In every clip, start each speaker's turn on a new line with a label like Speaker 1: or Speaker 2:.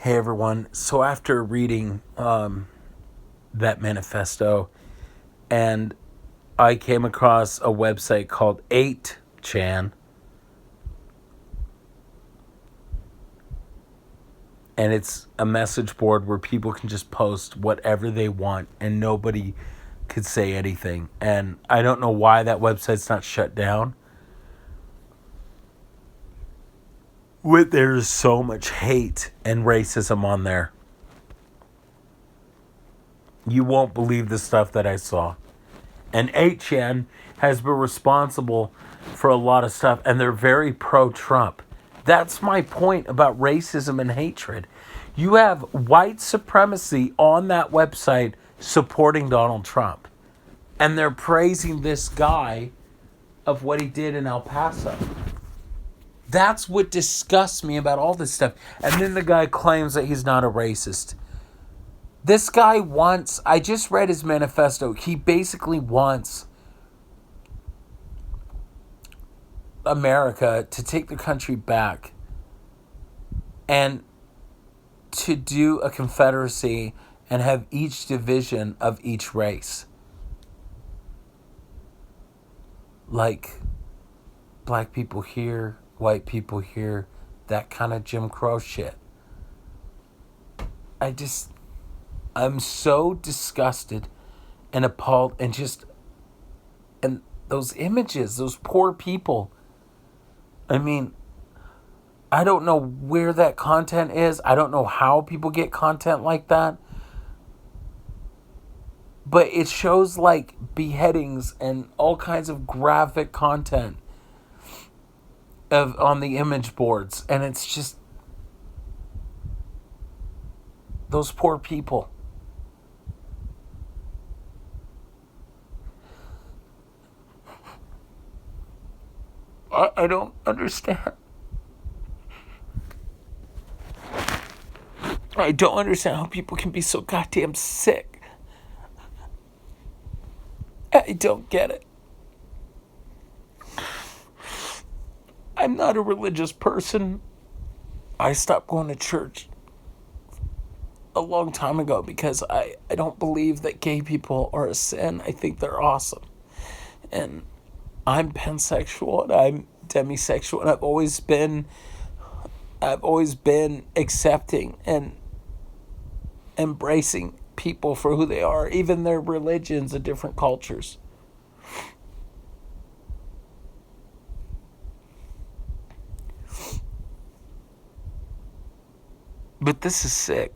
Speaker 1: Hey everyone. So after reading that manifesto, and I came across a website called 8chan, and it's a message board where people can just post whatever they want and nobody could say anything. And I don't know why that website's not shut down. There's so much hate and racism on there. You won't believe the stuff that I saw. And 8chan has been responsible for a lot of stuff, and they're very pro-Trump. That's my point about racism and hatred. You have white supremacy on that website supporting Donald Trump, and they're praising this guy of what he did in El Paso. That's what disgusts me about all this stuff. And then the guy claims that he's not a racist. This guy wants, I just read his manifesto. He basically wants America to take the country back and to do a confederacy and have each division of each race. Like black people here, white people here, that kind of Jim Crow shit. I'm so disgusted and appalled and those images, those poor people. I mean, I don't know where that content is. I don't know how people get content like that. But it shows like beheadings and all kinds of graphic content on the image boards. And it's just those poor people. I don't understand. I don't understand how people can be so goddamn sick. I don't get it. I'm not a religious person. I stopped going to church a long time ago because I don't believe that gay people are a sin. I think they're awesome. And I'm pansexual and I'm demisexual, and I've always been accepting and embracing people for who they are, even their religions and different cultures. But this is sick.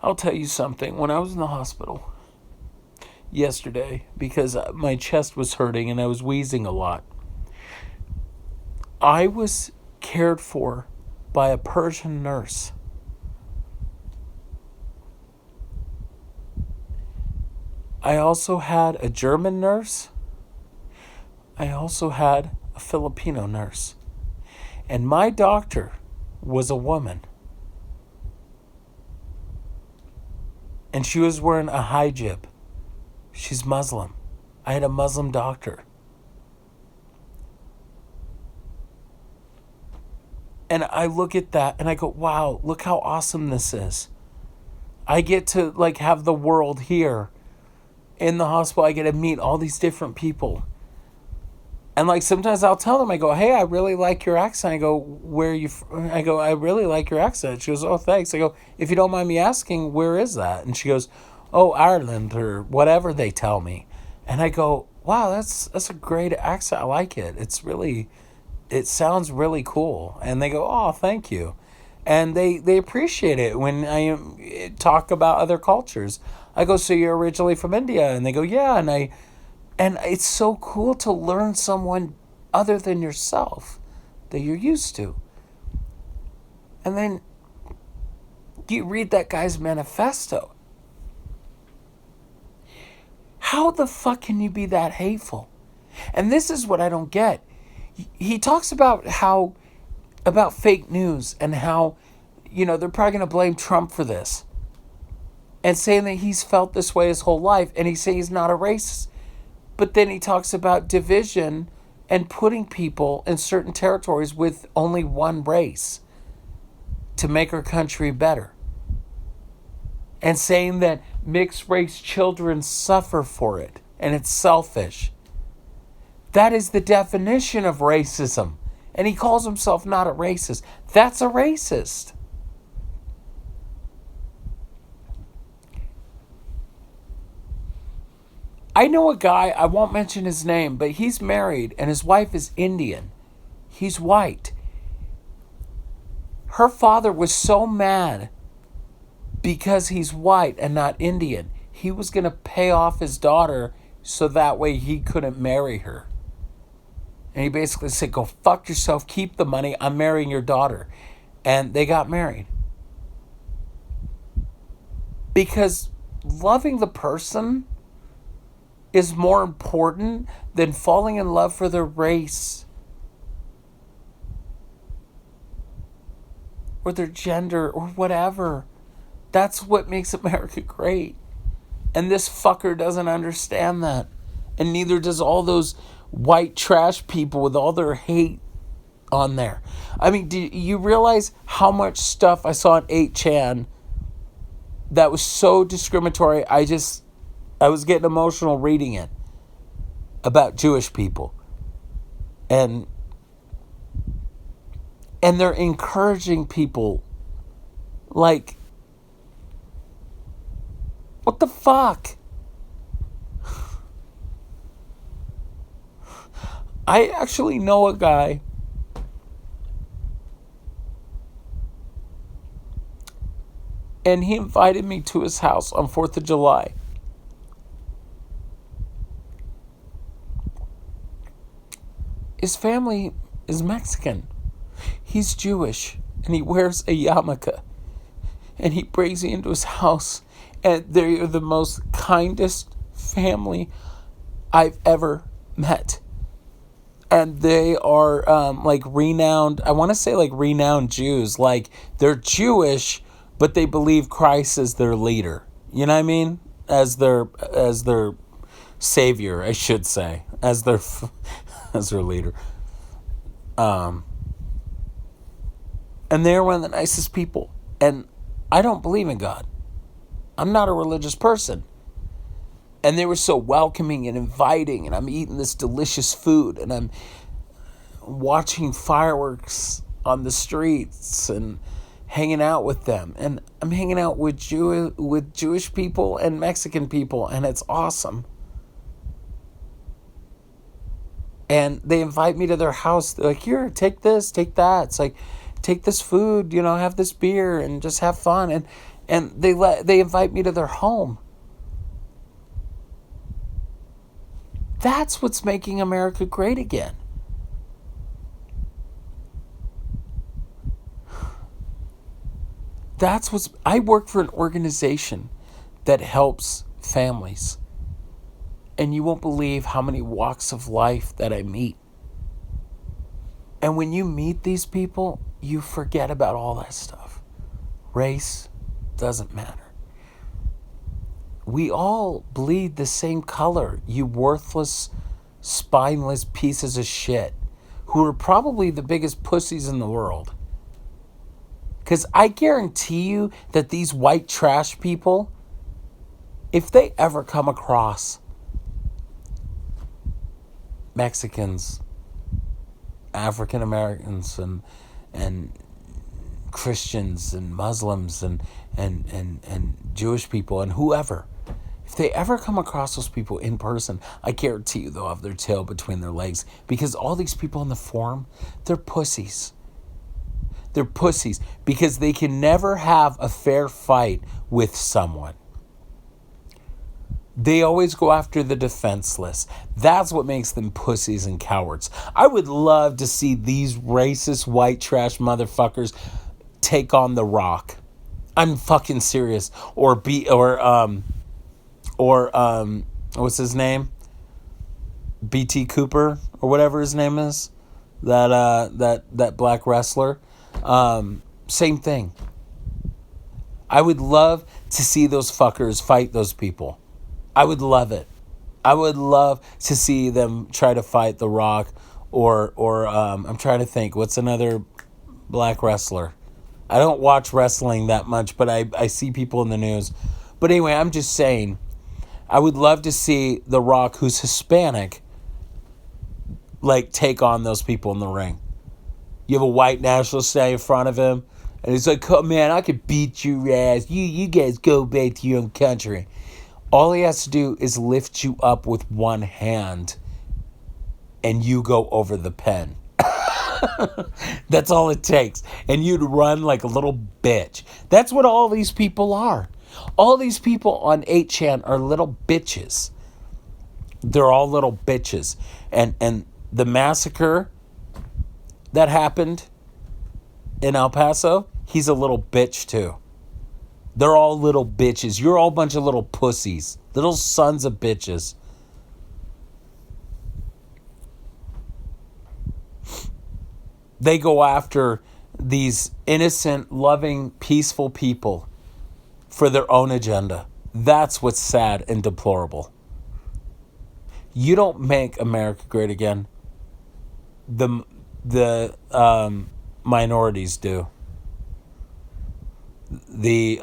Speaker 1: I'll tell you something. When I was in the hospital yesterday, because my chest was hurting and I was wheezing a lot, I was cared for by a Persian nurse. I also had a German nurse. I also had a Filipino nurse. And my doctor was a woman. And she was wearing a hijab. She's Muslim. I had a Muslim doctor. And I look at that and I go, wow, look how awesome this is. I get to like have the world here in the hospital. I get to meet all these different people. And like sometimes I'll tell them, I go, hey, I really like your accent. I go, where are you from? I go, I really like your accent. She goes, oh, thanks. I go, if you don't mind me asking, where is that? And she goes, oh, Ireland or whatever they tell me. And I go, wow, that's a great accent. I like it. It sounds really cool. And they go, oh, thank you. And they appreciate it when I talk about other cultures. I go, so you're originally from India? And they go, yeah. And it's so cool to learn someone other than yourself that you're used to. And then you read that guy's manifesto. How the fuck can you be that hateful? And this is what I don't get. He talks about about fake news and how, they're probably going to blame Trump for this. And saying that he's felt this way his whole life. And he's saying he's not a racist. But then he talks about division and putting people in certain territories with only one race to make our country better. And saying that mixed race children suffer for it and it's selfish. That is the definition of racism. And he calls himself not a racist. That's a racist. I know a guy, I won't mention his name, but he's married and his wife is Indian. He's white. Her father was so mad because he's white and not Indian. He was going to pay off his daughter so that way he couldn't marry her. And he basically said, go fuck yourself, keep the money, I'm marrying your daughter. And they got married. Because loving the person is more important than falling in love for their race or their gender or whatever. That's what makes America great. And this fucker doesn't understand that. And neither does all those white trash people with all their hate on there. I mean, do you realize how much stuff I saw on 8chan that was so discriminatory? I was getting emotional reading it about Jewish people. And they're encouraging people like, what the fuck? I actually know a guy and he invited me to his house on 4th of July. His family is Mexican. He's Jewish and he wears a yarmulke. And he brings me into his house and they are the most kindest family I've ever met. And they are like renowned, I want to say like renowned Jews. Like they're Jewish, but they believe Christ is their leader. You know what I mean? As their savior, I should say. As their leader. And they're one of the nicest people. And I don't believe in God. I'm not a religious person. And they were so welcoming and inviting, and I'm eating this delicious food, and I'm watching fireworks on the streets and hanging out with them. And I'm hanging out with Jewish people and Mexican people, and it's awesome. And they invite me to their house. They're like, here, take this, take that. It's like, take this food, have this beer, and just have fun. And they invite me to their home. That's what's making America great again. I work for an organization that helps families. And you won't believe how many walks of life that I meet. And when you meet these people, you forget about all that stuff. Race doesn't matter. We all bleed the same color, you worthless, spineless pieces of shit who are probably the biggest pussies in the world. Because I guarantee you that these white trash people, if they ever come across Mexicans, African Americans, and Christians and Muslims and Jewish people and whoever, if they ever come across those people in person, I guarantee you they'll have their tail between their legs, because all these people in the forum, they're pussies. They're pussies because they can never have a fair fight with someone. They always go after the defenseless. That's what makes them pussies and cowards. I would love to see these racist white trash motherfuckers take on The Rock. I'm fucking serious. Or what's his name? BT Cooper or whatever his name is. That black wrestler. Same thing. I would love to see those fuckers fight those people. I would love it. I would love to see them try to fight The Rock or I'm trying to think, what's another black wrestler? I don't watch wrestling that much, but I see people in the news. But anyway, I'm just saying, I would love to see The Rock, who's Hispanic, like take on those people in the ring. You have a white nationalist standing in front of him, and he's like, "Oh man, I could beat your ass. You guys go back to your own country." All he has to do is lift you up with one hand, and you go over the pen. That's all it takes. And you'd run like a little bitch. That's what all these people are. All these people on 8chan are little bitches. They're all little bitches. And the massacre that happened in El Paso, he's a little bitch too. They're all little bitches. You're all a bunch of little pussies. Little sons of bitches. They go after these innocent, loving, peaceful people for their own agenda. That's what's sad and deplorable. You don't make America great again. The minorities do. The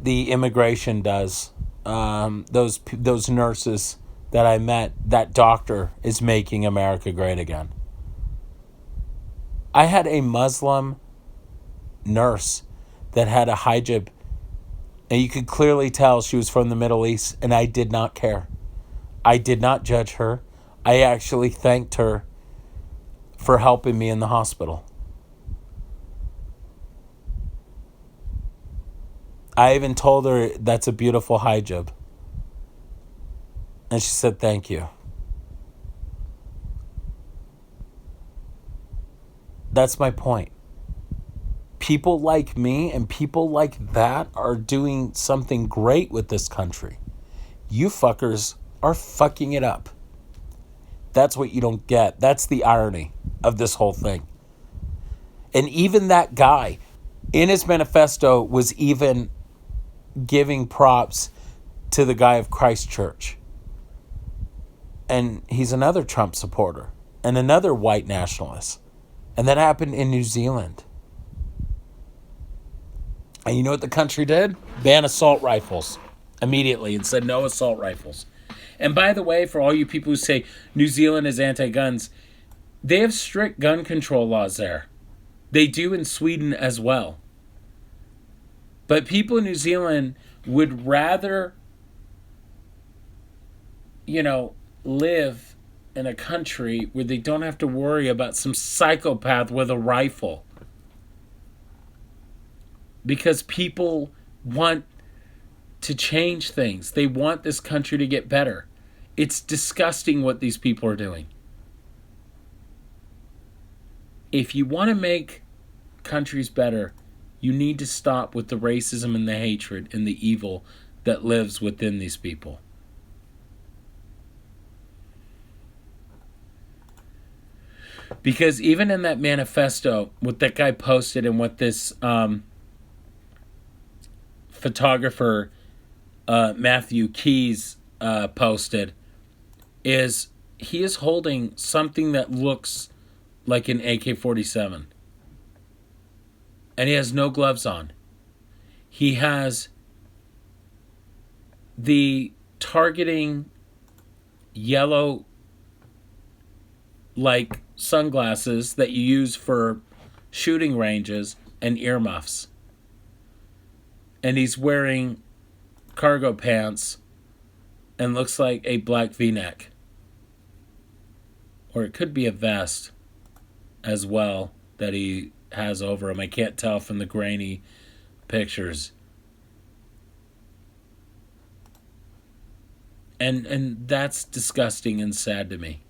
Speaker 1: immigration does. Those nurses that I met, that doctor is making America great again. I had a Muslim nurse that had a hijab, and you could clearly tell she was from the Middle East, and I did not care. I did not judge her. I actually thanked her for helping me in the hospital. I even told her that's a beautiful hijab. And she said, "Thank you." That's my point. People like me and people like that are doing something great with this country. You fuckers are fucking it up. That's what you don't get. That's the irony of this whole thing. And even that guy in his manifesto was even giving props to the guy of Christchurch. And he's another Trump supporter and another white nationalist. And that happened in New Zealand. And you know what the country did? Ban assault rifles immediately and said no assault rifles. And by the way, for all you people who say New Zealand is anti-guns, they have strict gun control laws there. They do in Sweden as well. But people in New Zealand would rather, live in a country where they don't have to worry about some psychopath with a rifle. Because people want to change things. They want this country to get better. It's disgusting what these people are doing. If you want to make countries better, you need to stop with the racism and the hatred and the evil that lives within these people. Because even in that manifesto, what that guy posted and what this photographer Matthew Keys posted is he is holding something that looks like an AK-47. And he has no gloves on. He has the targeting yellow like sunglasses that you use for shooting ranges and earmuffs. And he's wearing cargo pants and looks like a black V-neck. Or it could be a vest as well that he has over him. I can't tell from the grainy pictures. And that's disgusting and sad to me.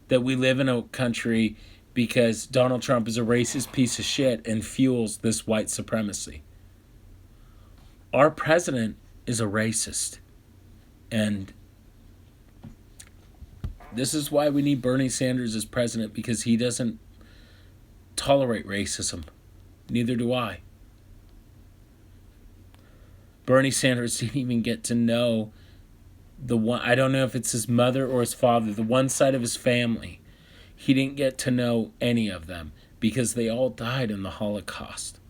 Speaker 1: That we live in a country because Donald Trump is a racist piece of shit and fuels this white supremacy. Our president is a racist. And this is why we need Bernie Sanders as president, because he doesn't tolerate racism. Neither do I. Bernie Sanders didn't even get to know the one, I don't know if it's his mother or his father, the one side of his family, he didn't get to know any of them because they all died in the Holocaust.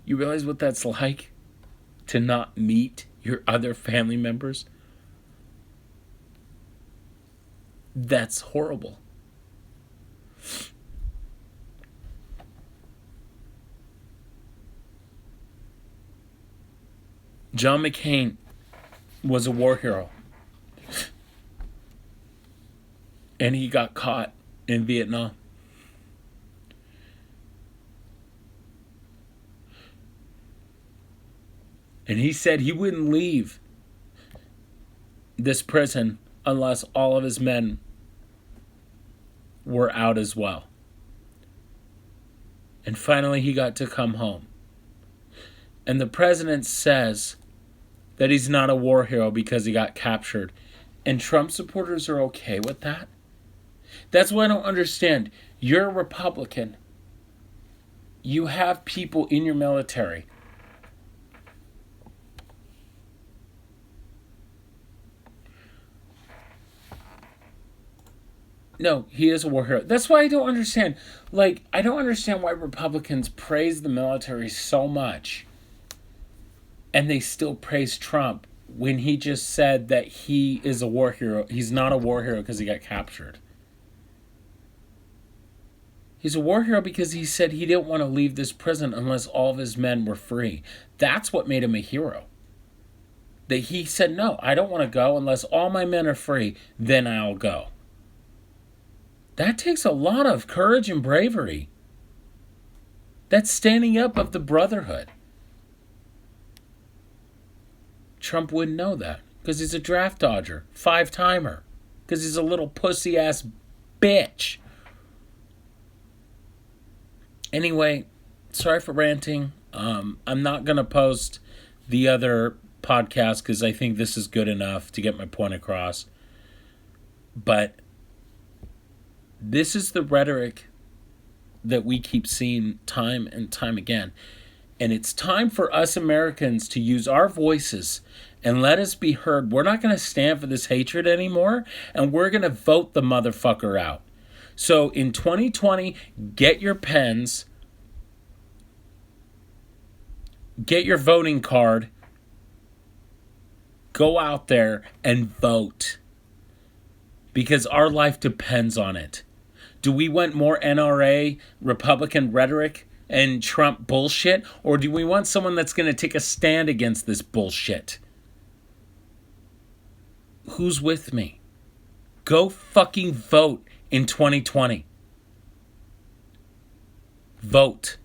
Speaker 1: You realize what that's like? To not meet your other family members? That's horrible. John McCain was a war hero. And he got caught in Vietnam. And he said he wouldn't leave this prison unless all of his men were out as well. And finally he got to come home. And the president says that he's not a war hero because he got captured. And Trump supporters are okay with that? That's what I don't understand. You're a Republican. You have people in your military. No, he is a war hero. That's why I don't understand. Like, I don't understand why Republicans praise the military so much and they still praise Trump when he just said that he is a war hero. He's not a war hero because he got captured. He's a war hero because he said he didn't want to leave this prison unless all of his men were free. That's what made him a hero. That he said, no, I don't want to go unless all my men are free, then I'll go. That takes a lot of courage and bravery. That's standing up of the brotherhood. Trump wouldn't know that because he's a draft dodger, 5-timer, because he's a little pussy-ass bitch. Anyway, sorry for ranting. I'm not going to post the other podcast because I think this is good enough to get my point across. But this is the rhetoric that we keep seeing time and time again. And it's time for us Americans to use our voices and let us be heard. We're not going to stand for this hatred anymore, and we're going to vote the motherfucker out. So in 2020, get your pens, get your voting card, go out there and vote. Because our life depends on it. Do we want more NRA, Republican rhetoric, and Trump bullshit? Or do we want someone that's going to take a stand against this bullshit? Who's with me? Go fucking vote in 2020. Vote.